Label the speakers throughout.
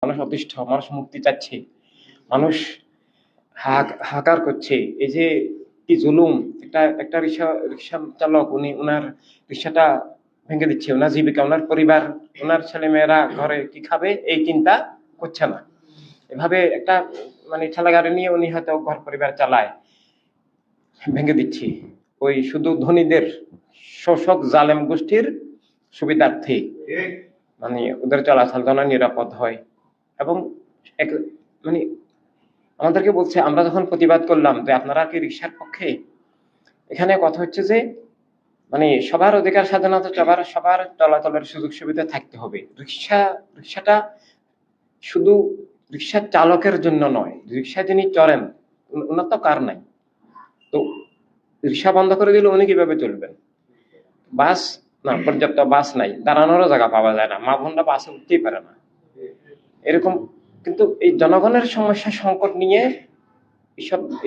Speaker 1: মানুষ অতিষ্ঠ, মানুষ মুক্তি চাচ্ছে, মানুষ হাহাকার করছে। এই যে কি জুলুম! একটা একটা রিক্সা চালক, উনি ওনার রিক্সাটা ভেঙে দিচ্ছে, ওনার জীবিকা, ওনার পরিবার, ওনার ছেলে মেয়েরা ঘরে কি খাবে এই চিন্তা করছে না। এভাবে একটা মানে ঠেলা গাড়ি নিয়ে উনি হয়তো ঘর পরিবার চালায়, ভেঙে দিচ্ছি ওই শুধু ধনীদের শোষক জালেম গোষ্ঠীর সুবিধার্থে, মানে ওদের চলাচল যেন নিরাপদ হয়। এবং মানে আমাদেরকে বলছে, আমরা যখন প্রতিবাদ করলাম যে আপনারা কি রিক্সার পক্ষে, এখানে কথা হচ্ছে যে মানে সবার অধিকার স্বাধীনতা, সবার চলাচলের সুযোগ সুবিধা থাকতে হবে। রিক্সাটা শুধু রিক্সার চালকের জন্য নয়, রিক্সা যিনি চড়েন ওনার তো কার নাই, তো রিক্সা বন্ধ করে দিলে উনি কিভাবে চলবেন? বাস না, পর্যাপ্ত বাস নাই, দাঁড়ানোরও জায়গা পাওয়া যায় না, মা বোনরা বাসে উঠতেই পারে না, এরকম। কিন্তু এই জনগণের সমস্যা সংকট নিয়ে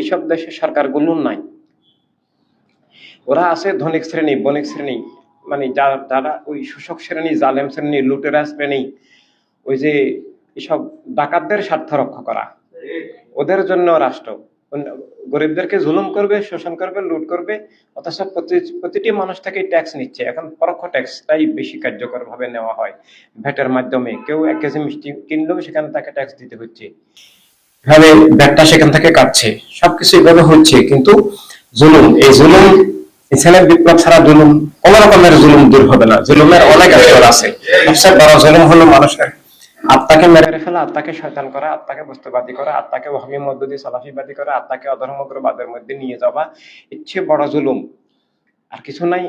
Speaker 1: এইসব দেশের সরকারগুলো নাই। ওরা আছে ধনিক শ্রেণী, বণিক শ্রেণী, মানে যারা ওই শোষক শ্রেণী, জালেম শ্রেণী, লুটেরা শ্রেণী, ওই যে এসব ডাকাতদের স্বার্থ রক্ষা করা, ওদের জন্য রাষ্ট্র গরিবদেরকে জুলুম করবে, শোষণ করবে, লুট করবে, অথচ প্রতিটি মানুষ থেকে ট্যাক্স নিচ্ছে। এখন পরোক্ষ ট্যাক্স তাই বেশি কার্যকর ভাবে নেওয়া হয়, ভ্যাটের মাধ্যমে। কেউ 1 কেজি মিষ্টি কিনলেও সেখানে তাকে ট্যাক্স দিতে হচ্ছে, এভাবে ভ্যাটটা সেখান থেকে কাটছে। সবকিছু এভাবে হচ্ছে, কিন্তু এই জুলুম ইসলামের বিপ্লব ছাড়া জুলুম, কোন রকমের জুলুম দূর হবে না। জুলুমের অনেক স্তর আছে। সবচেয়ে বড় জুলুম হলো মানুষের আত্মাকে মেরে ফেলা, আত্মাকে শয়তান করা, আত্মাকে বস্তুবাদী করা, আত্মাকে ওয়াহাবি মধ্য দিয়ে সালাফিবাদী করা, আত্মাকে অধর্মগ্রবাদের মধ্যে নিয়ে যাওয়া, ইচ্ছে বড় জুলুম আর কিছু নাই।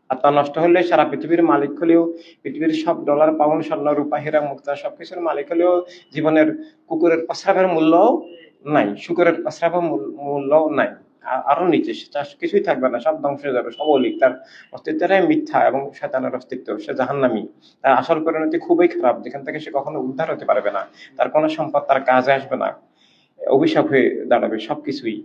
Speaker 1: আত্মা নষ্ট হলে সারা পৃথিবীর মালিক হলেও, পৃথিবীর সব ডলার পাউন্ড স্বর্ণ রূপা হীরা মুক্তা সবকিছুর মালিক হলেও জীবনের কুকুরের প্রস্রাবের মূল্য নাই, শুকুরের প্রস্রাবের মূল্য নাই, আরো নিচে কিছুই থাকবে না, সব ধ্বংস হয়ে যাবে, সব অলিক, তার অস্তিত্বটাই মিথ্যা এবং শয়তানের অস্তিত্ব, সে জাহান্নামী। তার আসল পরিণতি খুবই খারাপ, যেখান থেকে সে কখনো উদ্ধার হতে পারবে না, তার কোনো সম্পদ তার কাজে আসবে না, অভিশাপ হয়ে দাঁড়াবে সবকিছুই।